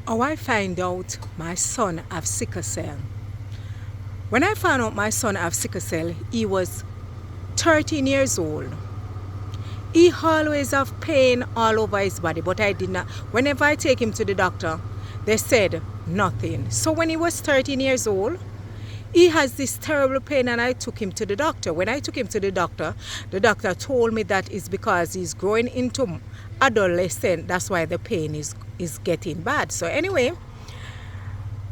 How I find out my son have sickle cell. When I found out my son have sickle cell, he was 13 years old. He always have pain all over his body, but I did not. Whenever I take him to the doctor, they said nothing. So when he was 13 years old, he has this terrible pain and I took him to the doctor. When I took him to the doctor told me that it's because he's growing into adolescent. That's why the pain is getting bad. So anyway,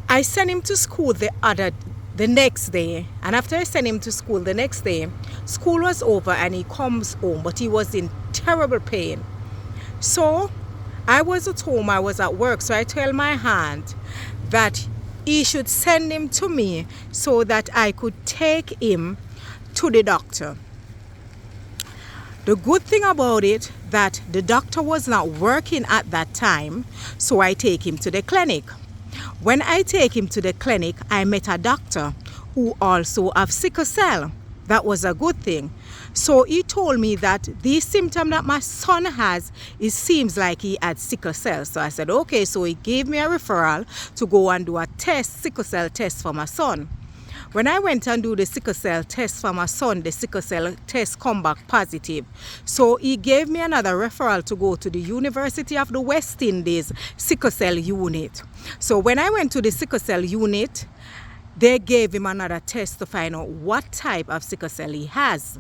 I sent him to school the next day, and after I sent him to school the next day, school was over and he comes home, but he was in terrible pain. So I was at home, I was at work, so I tell my aunt that he should send him to me so that I could take him to the doctor. The good thing about it that the doctor was not working at that time, so I take him to the clinic. When I take him to the clinic, I met a doctor who also have sickle cell. That was a good thing. So he told me that the symptom that my son has, it seems like he had sickle cell. So I said, okay. So he gave me a referral to go and do a sickle cell test for my son. When I went and do the sickle cell test for my son, the sickle cell test come back positive. So he gave me another referral to go to the University of the West Indies sickle cell unit. So when I went to the sickle cell unit, they gave him another test to find out what type of sickle cell he has.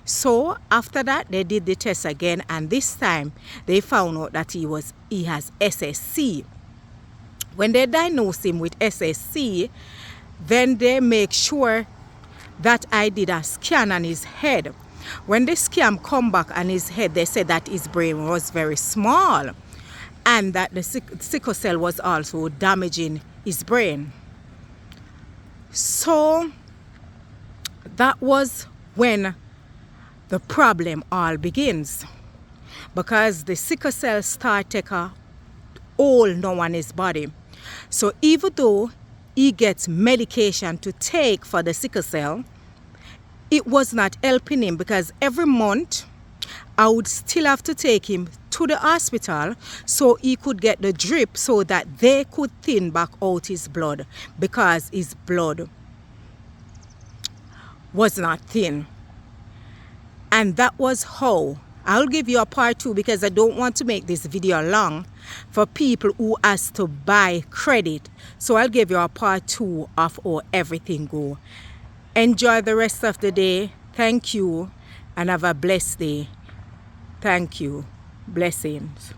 So after that, they did the test again, and this time they found out that he has SSC. When they diagnosed him with SSC, then they make sure that I did a scan on his head. When the scan come back on his head, they said that his brain was very small and that the sickle cell was also damaging his brain. So that was when the problem all begins, because the sickle cell start take a hold now on his body. So even though he gets medication to take for the sickle cell, it was not helping him, because every month I would still have to take him to the hospital so he could get the drip so that they could thin back out his blood, because his blood was not thin. And that was how. I'll give you a part 2 because I don't want to make this video long for people who has to buy credit. So I'll give you a part 2 of how everything go. Enjoy the rest of the day. Thank you and have a blessed day. Thank you. Blessings.